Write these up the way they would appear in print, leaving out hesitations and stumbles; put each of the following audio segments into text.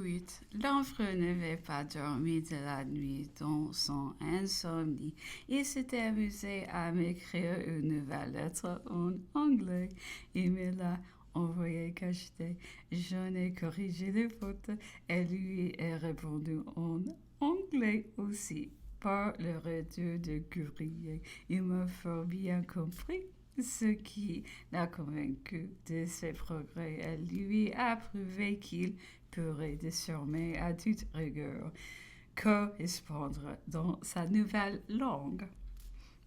8. L'enfant n'avait pas dormi de la nuit dans son insomnie. Il s'était amusé à m'écrire une nouvelle lettre en anglais. Il me l'a envoyée cachetée. J'en ai corrigé les fautes et lui ai répondu en anglais aussi. Par le retour de courrier, il m'a fort bien compris. Ce qui l'a convaincu de ses progrès et lui a prouvé qu'il pourrait désormais à toute rigueur correspondre dans sa nouvelle langue.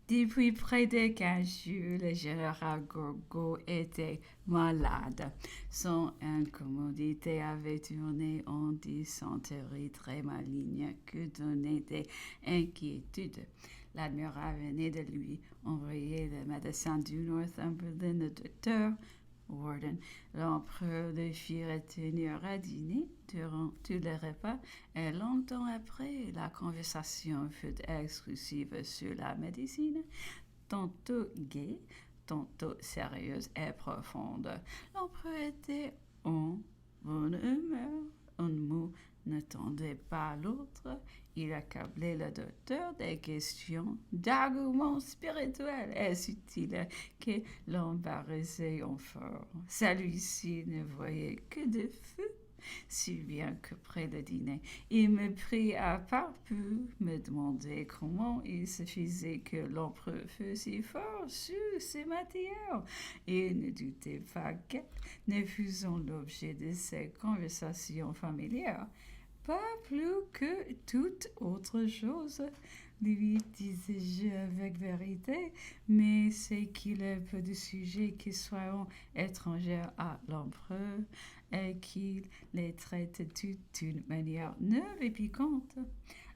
Depuis près de 15 jours, le général Gorgo était malade. Son incommodité avait tourné en dysenterie très maligne qui donnait des inquiétudes. L'admiral venait de lui envoyer le médecin du Northumberland, le docteur Warden. L'empereur le fit retenir à dîner durant tout le repas et longtemps après, la conversation fut exclusive sur la médecine, tantôt gaie, tantôt sérieuse et profonde. L'empereur était en bonne humeur. Un mot n'attendait pas l'autre. Il accablait le docteur des questions, d'arguments spirituels et subtils que l'embarrassaient encore. Celui-ci ne voyait que de feu, si bien que près le dîner, il me prit à part pour me demander comment il se faisait que l'empereur fût si fort sur ces matières. Il ne doutait pas qu'elles ne fussent l'objet de ces conversations familières. Pas plus que toute autre chose, lui disais-je avec vérité, mais c'est qu'il est peu de sujets qui soient étrangers à l'empereur et qu'il les traite toutes d'une manière neuve et piquante.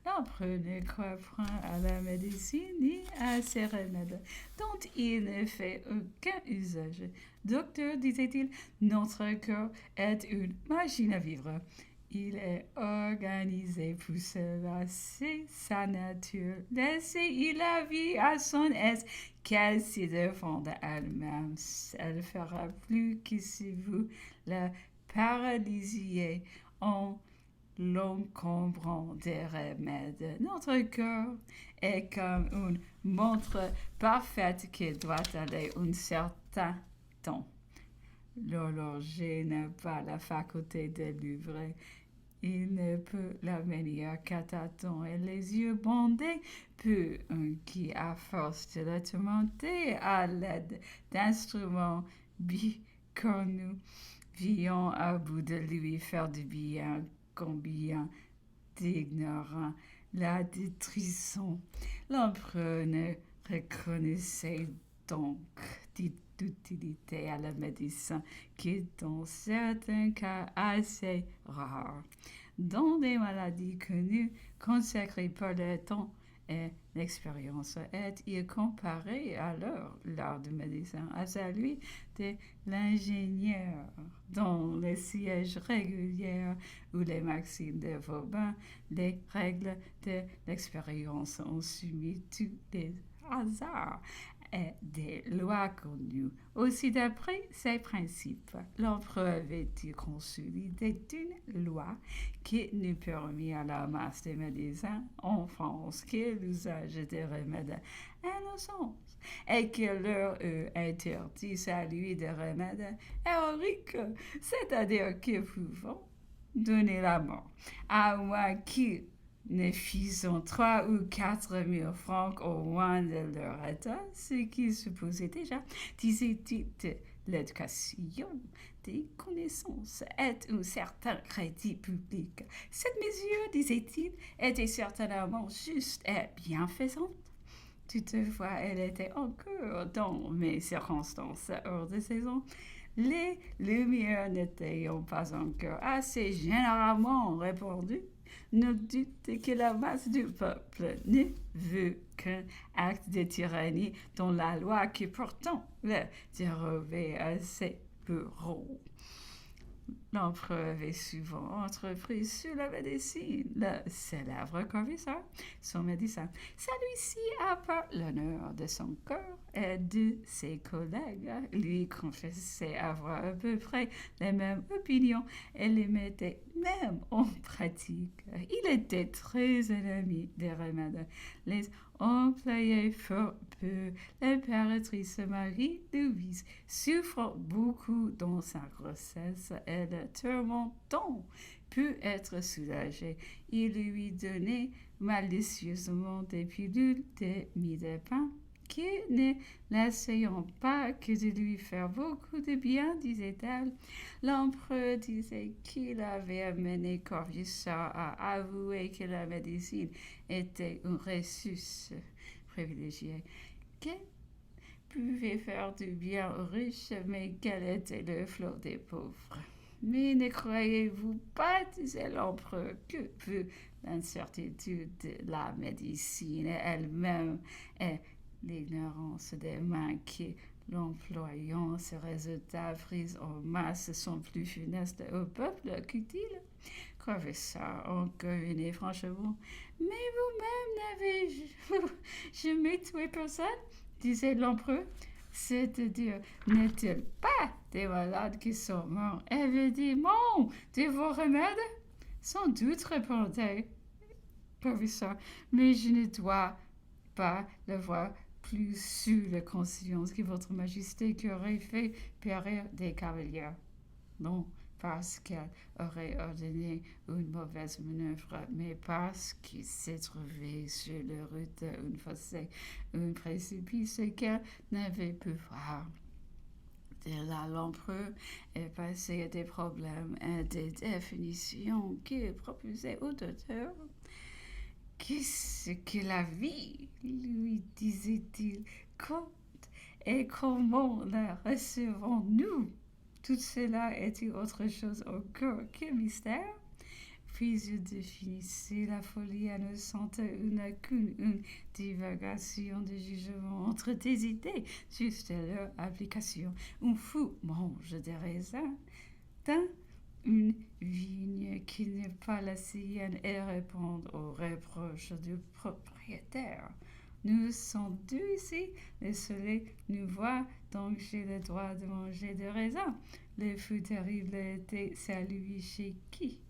L'empereur ne croit point à la médecine ni à ses remèdes, dont il ne fait aucun usage. Docteur, disait-il, notre corps est une machine à vivre. Il est organisé pour cela, c'est sa nature. Laissez-il la vie à son aise, qu'elle se défende elle-même. Elle fera plus que si vous la paralysiez en l'encombrant des remèdes. Notre corps est comme une montre parfaite qui doit aller un certain temps. L'horloger n'a pas la faculté de l'ouvrir. Il ne peut la venir qu'à tâtons et les yeux bandés pour un qui, à force de la tourmenter à l'aide d'instruments bicornus, vient à bout de lui faire du bien. Combien d'ignorants la détrissons. L'empereur ne reconnaissait donc d'utilité à la médecine qui est dans certains cas assez rare. Dans des maladies connues, consacrées par le temps et l'expérience, est-il comparé alors l'art du médecin à celui de l'ingénieur, dont les sièges réguliers ou les maximes de Vauban, les règles de l'expérience ont suivi tous les hasards et des lois connues. Aussi d'après ces principes, l'empereur avait-il conçu l'idée d'une loi qui nous permit à la masse des médecins en France que l'usage des remèdes innocents et que leur interdit celui des remèdes héroïques, c'est-à-dire que pouvons donner la mort, à moins qu'ils ne fissent 3 ou 4 000 francs au moins de leur état, ce qui supposait déjà, disait-il, de l'éducation, des connaissances et un certain crédit public. Cette mesure, disait-il, était certainement juste et bienfaisante. Toutefois, elle était encore, dans mes circonstances hors de saison, les lumières n'étant pas encore assez généralement répandues, ne doute que la masse du peuple ne veut qu'un acte de tyrannie dont la loi qui pourtant le dérobait à ses bureaux. L'empereur avait souvent entrepris sur la médecine. Le célèbre commissaire, son médecin, celui-ci apporte l'honneur de son corps et de ses collègues. Lui confessait avoir à peu près les mêmes opinions et les mettait même en pratique. Il était très ennemi des remèdes. Les employés fort peu. L'impératrice Marie-Louise souffre beaucoup dans sa grossesse et le tourmentant peut être soulagé. Il lui donnait malicieusement des pilules de mi-de-pain qui ne l'essayant pas que de lui faire beaucoup de bien, disait-elle. L'empereur disait qu'il avait amené Corvisart à avouer que la médecine était une ressource privilégiée, qu'elle pouvait faire du bien aux riches, mais qu'elle était le flot des pauvres. Mais ne croyez-vous pas, disait l'empereur, que peu l'incertitude de la médecine elle-même et l'ignorance des mains qui l'employant ces résultats pris en masse sont plus funestes au peuple qu'utiles? Professeur, encore une franchement. Mais vous-même n'avez jamais tué personne, disait l'empereur. C'est-à-dire, n'est-il pas des malades qui sont morts? Évidemment, de vos remèdes? Sans doute, répondait le professeur, mais je ne dois pas le voir plus sous la conscience que votre majesté qui aurait fait périr des cavaliers. Non, parce qu'elle aurait ordonné une mauvaise manœuvre, mais parce qu'il s'est trouvé sur la route un fossé, un précipice qu'elle n'avait pu voir. De là, l'empereur est passé à des problèmes et des définitions qu'il proposait au docteur. Qu'est-ce que la vie, lui disait-il, compte et comment la recevons-nous? Tout cela était autre chose encore que mystère. Puis il définissait la folie innocente, une divagation de jugement entre des idées, juste leur application. Un fou mange des raisins dans une vigne qui n'est pas la sienne et répond aux reproches du propriétaire. Nous sommes deux ici, le soleil nous voit, donc j'ai le droit de manger des raisins. Le fou terrible était celui chez qui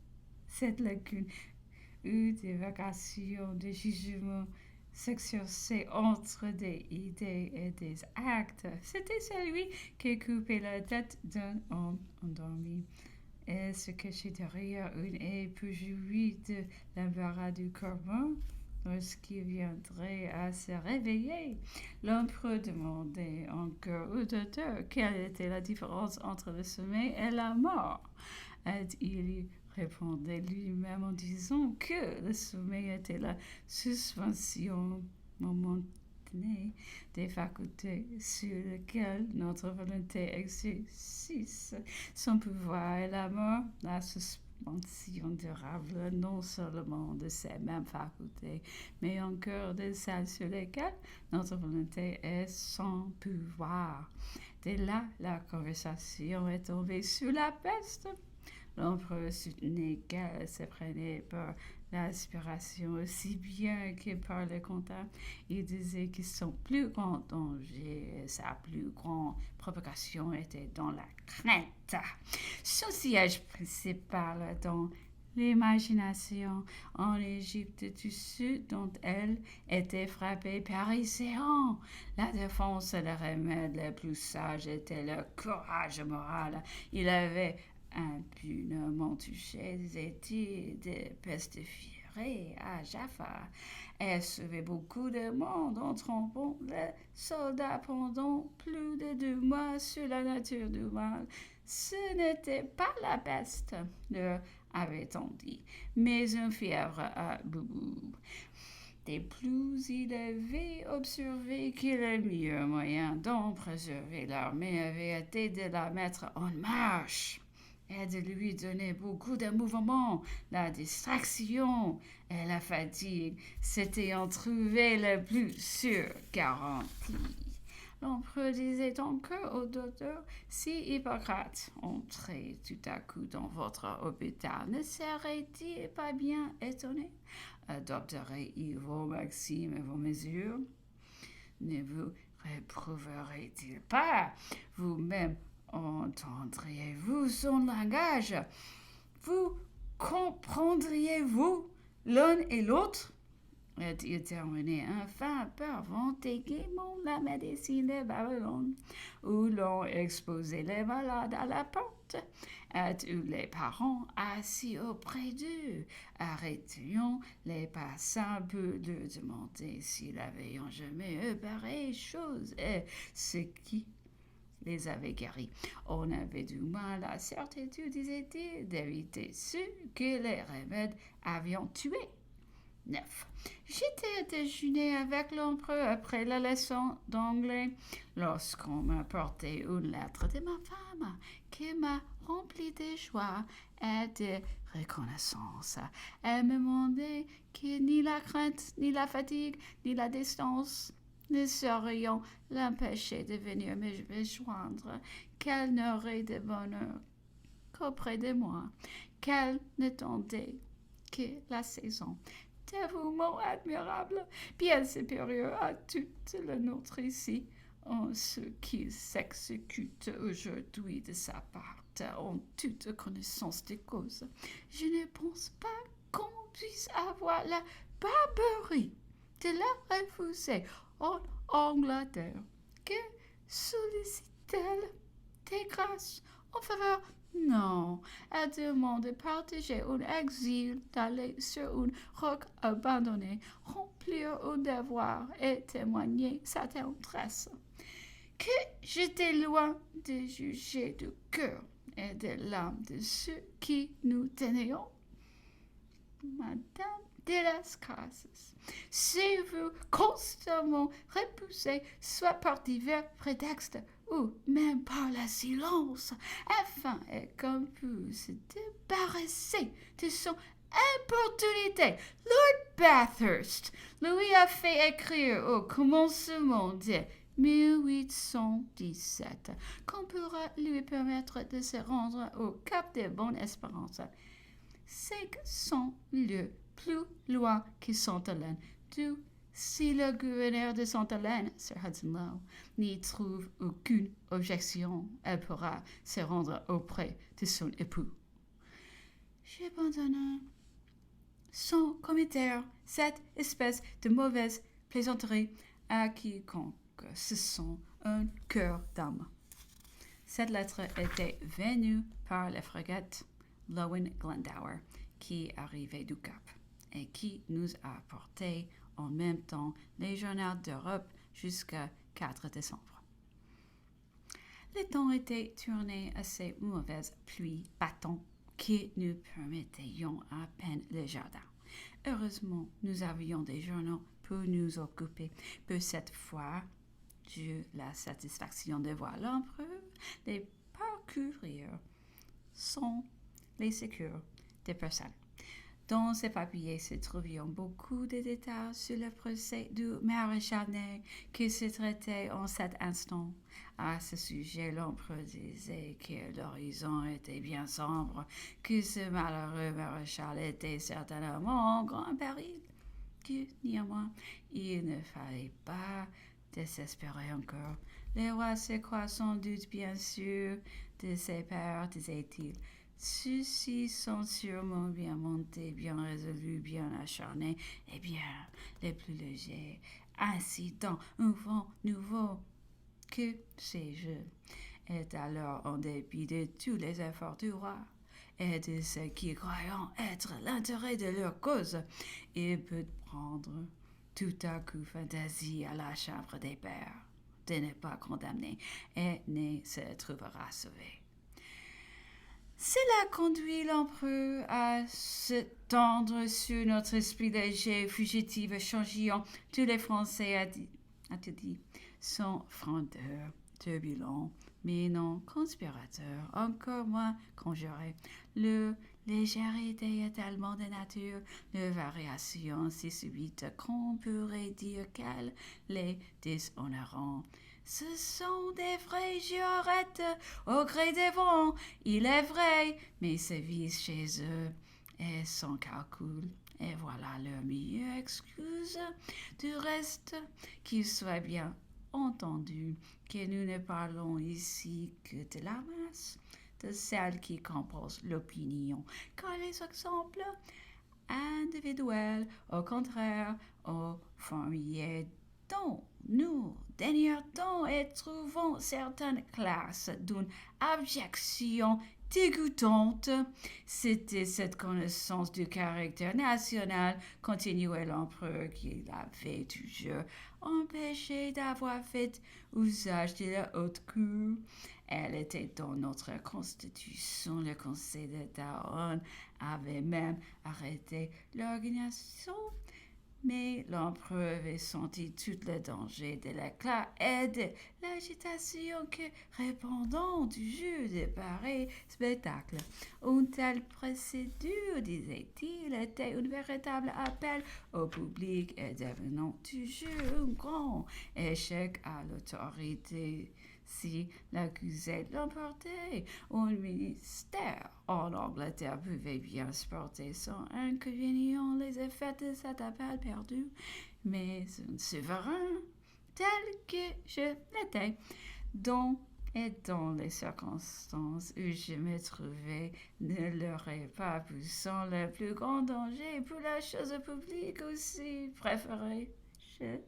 cette lacune eut des vacations de jugement s'exerçaient entre des idées et des actes. C'était celui qui coupait la tête d'un homme endormi. Et se cachait derrière une haie pour jouir de l'embarras du corps lorsqu'il viendrait à se réveiller. L'empereur demandait encore au docteur quelle était la différence entre le sommeil et la mort. Et il répondait lui-même en disant que le sommeil était la suspension momentanée des facultés sur lesquelles notre volonté exerce son pouvoir et la mort, la suspension durable non seulement de ces mêmes facultés, mais encore de celles sur lesquelles notre volonté est sans pouvoir. Dès là, la conversation est tombée sous la peste. L'empereur soutenait qu'elle se prenait par l'aspiration aussi bien que par le comptable. Il disait que son plus grand danger, sa plus grande provocation était dans la crainte. Son siège principal dans l'imagination en Égypte du Sud dont elle était frappée périssant. La défense et le remède le plus sage était le courage moral. Il avait impunément touché des études de pestiférés à Jaffa et sauvé beaucoup de monde en trompant les soldats pendant plus de 2 mois sur la nature du mal. Ce n'était pas la peste, leur avait-on dit, mais une fièvre à boubou. De plus, il avait observé que le meilleur moyen d'en préserver l'armée avait été de la mettre en marche et de lui donner beaucoup de mouvement. La distraction et la fatigue s'étaient en trouvé le plus sûr garanti. L'empereur disait donc au docteur, si Hippocrate entrait tout à coup dans votre hôpital, ne serait-il pas bien étonné? Adopterait-il vos maximes et vos mesures? Ne vous réprouverait-il pas? Vous-même entendriez-vous son langage? Vous comprendriez-vous l'un et l'autre? Et-il terminé enfin par vanter gaiement la médecine de Babylone, où l'on exposait les malades à la porte, et où les parents assis auprès d'eux arrêtions les passants pour leur demander s'ils avaient jamais eu pareille chose et ce qui les avait guéris. On avait du mal à certitude, disait-il, d'éviter ceux que les remèdes avaient tués. 9. J'étais à déjeuner avec l'empereur après la leçon d'anglais lorsqu'on m'a porté une lettre de ma femme qui m'a rempli de joie et de reconnaissance. Elle me demandait que ni la crainte, ni la fatigue, ni la distance ne saurions l'empêcher de venir me rejoindre, qu'elle n'aurait de bonheur qu'auprès de moi, qu'elle n'attendait que la saison. Dévouement admirable, bien supérieur à toute la nôtre ici, en ce qui s'exécute aujourd'hui de sa part, en toute connaissance des causes. Je ne pense pas qu'on puisse avoir la barbarie de la refuser en Angleterre. Que sollicite-t-elle des grâces en faveur? Non, elle demande de partager un exil, d'aller sur une roc abandonné, remplir un devoir et témoigner sa tendresse. Que j'étais loin de juger du cœur et de l'âme de ceux qui nous tenions. Madame de las Casas, si vous constamment repoussez, soit par divers prétextes, ou même par le silence, afin et comme vous se débarrasser de son importunité. Lord Bathurst lui a fait écrire au commencement de 1817 qu'on pourra lui permettre de se rendre au Cap de Bonne-Espérance. 500 lieues plus loin que Sainte-Hélène, d'où si le gouverneur de Sainte-Hélène, Sir Hudson Lowe, n'y trouve aucune objection, elle pourra se rendre auprès de son époux. J'abandonne sans commentaire cette espèce de mauvaise plaisanterie à quiconque se sent un cœur d'âme. Cette lettre était venue par la frégate Lowen Glendower, qui arrivait du Cap et qui nous a apporté en même temps les journaux d'Europe jusqu'à 4 décembre. Le temps était tourné à ces mauvaises pluies battantes qui nous permettions à peine le jardin. Heureusement, nous avions des journaux pour nous occuper. Pour cette fois, j'eus la satisfaction de voir l'empereur les parcourir sans les sécures des personnes. Dans ces papiers se trouvaient beaucoup de détails sur le procès du maréchal Ney qui se traitait en cet instant. À ce sujet, l'empereur disait que l'horizon était bien sombre, que ce malheureux maréchal était certainement en grand péril, que néanmoins il ne fallait pas désespérer encore. Le roi se croit sans doute bien sûr de ses pères, disait-il. Ceux-ci sont sûrement bien montés, bien résolus, bien acharnés, et bien les plus légers, incitant un vent nouveau. Que sais-je? Est alors en dépit de tous les efforts du roi et de ceux qui croyant être l'intérêt de leur cause, il peut prendre tout à coup fantaisie à la chambre des pairs de ne pas condamner et ne se trouvera sauvé. Cela conduit l'empereur à se tendre sur notre esprit léger, fugitif, changeant. Tous les Français, a-t-il dit, sont frondeurs, turbulents, mais non conspirateurs, encore moins conjurés. Leur légèreté est tellement de nature, leur variation si subite qu'on pourrait dire qu'elle les déshonorant. Ce sont des vraies girouettes au gré des vents, il est vrai, mais se visent chez eux et sans calcul. Et voilà leur meilleure excuse. Du reste, qu'il soit bien entendu que nous ne parlons ici que de la masse, de celle qui compose l'opinion, car les exemples individuels, au contraire, au formulaire dont nous dénotons et trouvons certaines classes d'une abjection dégoûtante. C'était cette connaissance du caractère national, continuait l'empereur, qui l'avait toujours empêché d'avoir fait usage de la haute cour. Elle était dans notre constitution. Le Conseil d'État avait même arrêté l'organisation, mais l'empereur avait senti tout le danger de l'éclat et de l'agitation que répondant du jeu de pareil spectacle. Une telle procédure, disait-il, était un véritable appel au public et devenant toujours un grand échec à l'autorité. Si l'accusé l'emportait, un ministère en Angleterre pouvait bien supporter sans inconvénient les effets de cet appel perdu, mais un souverain tel que je l'étais, dont et dans les circonstances où je me trouvais, ne l'aurait pas poussé le plus grand danger pour la chose publique aussi préférée. Je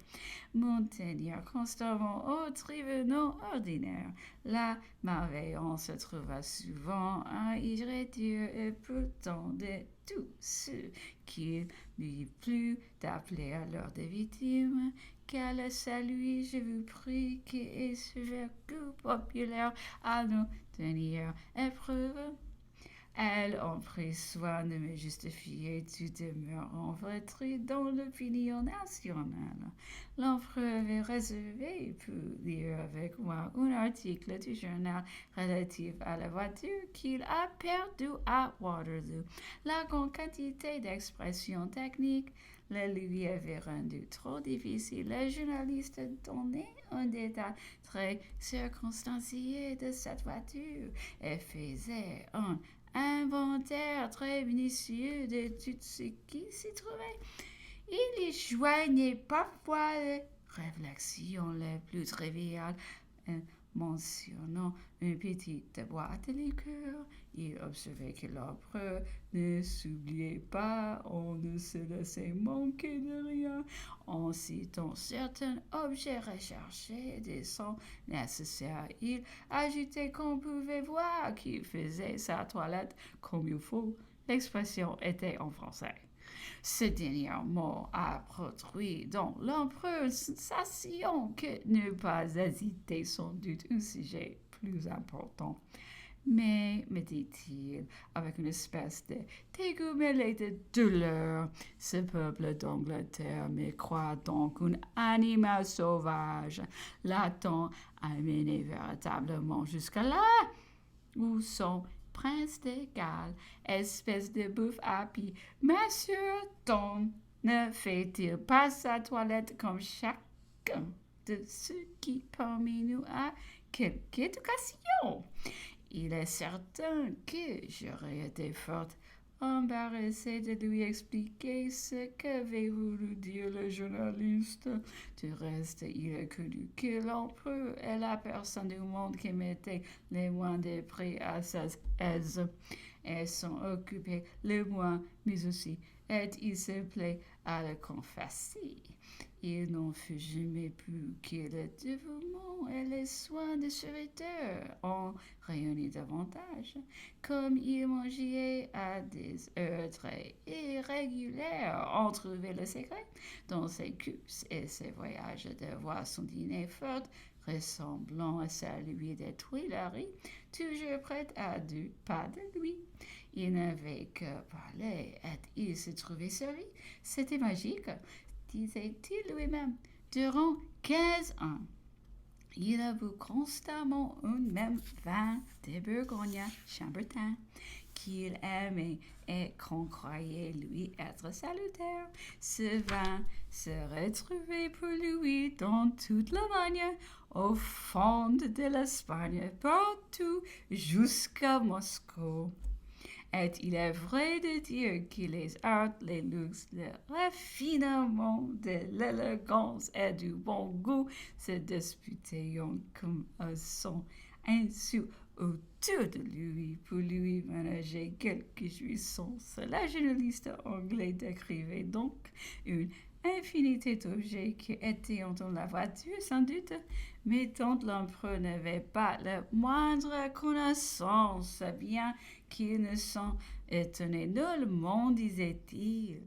m'en tenir constamment aux tribunaux ordinaires. La malveillance se trouva souvent à y réduire et pourtant de tous ceux qu'il lui plut d'appeler à l'heure des victimes, qu'elle salue, je vous prie, qui est ce vertu populaire à nous tenir épreuve. Elle en prit soin de me justifier tout demeurant flétri dans l'opinion nationale. L'empereur avait réservé pour lire avec moi un article du journal relatif à la voiture qu'il a perdue à Waterloo. La grande quantité d'expressions techniques le lui avait rendu trop difficile. Le journaliste donnait un détail très circonstancié de cette voiture et faisait un inventaire très minutieux de tout ce qui s'y trouvait. Il y joignait parfois les réflexions les plus triviales, mentionnant une petite boîte de liqueur. Il observait que l'empereur ne s'oubliait pas, on ne se laissait manquer de rien, en citant certains objets recherchés des sons nécessaires. Il ajoutait qu'on pouvait voir qu'il faisait sa toilette comme il faut. L'expression était en français. Ce dernier mot a produit dans l'empereur une sensation que ne pas hésiter sans doute un sujet plus important. Mais, me dit-il, avec une espèce de dégoût mêlé de douleur, ce peuple d'Angleterre me croit donc un animal sauvage, l'a-t-on amené véritablement jusqu'à là, où son prince de Galles, espèce de bouffe happy, monsieur Tom, ne fait-il pas sa toilette comme chacun de ceux qui parmi nous a quelque éducation? Il est certain que j'aurais été fort embarrassé de lui expliquer ce qu'avait voulu dire le journaliste. Du reste, il a connu que l'empereur est la personne du monde qui mettait les moins de prix à sa aise et s'en occupait le moins, mais aussi, et il se plaît à le confesser. Il n'en fut jamais plus que le dévouement et les soins des serviteurs ont rayonné davantage. Comme il mangeait à des heures très irrégulières, on trouvait le secret dans ses courses et ses voyages de voir son dîner fort ressemblant à celui des Tuileries, toujours prêt à 2 pas de lui. Il n'avait que parler et il se trouvait servi. C'était magique, disait-il lui-même. Durant 15 ans, il a bu constamment un même vin de Bourgogne Chambertin, qu'il aimait et qu'on croyait lui être salutaire. Ce vin se retrouvait pour lui dans toute l'Allemagne, au fond de l'Espagne, partout jusqu'à Moscou. Et il est vrai de dire que les arts, les luxe, le raffinement de l'élégance et du bon goût se disputaient comme un son insu autour de lui pour lui ménager quelques jouissances. La journaliste anglais décrivait donc une infinité d'objets qui étaient dans la voiture, sans doute, mais dont l'empereur n'avait pas la moindre connaissance, bien qu'il ne s'en étonnait nullement, disait-il.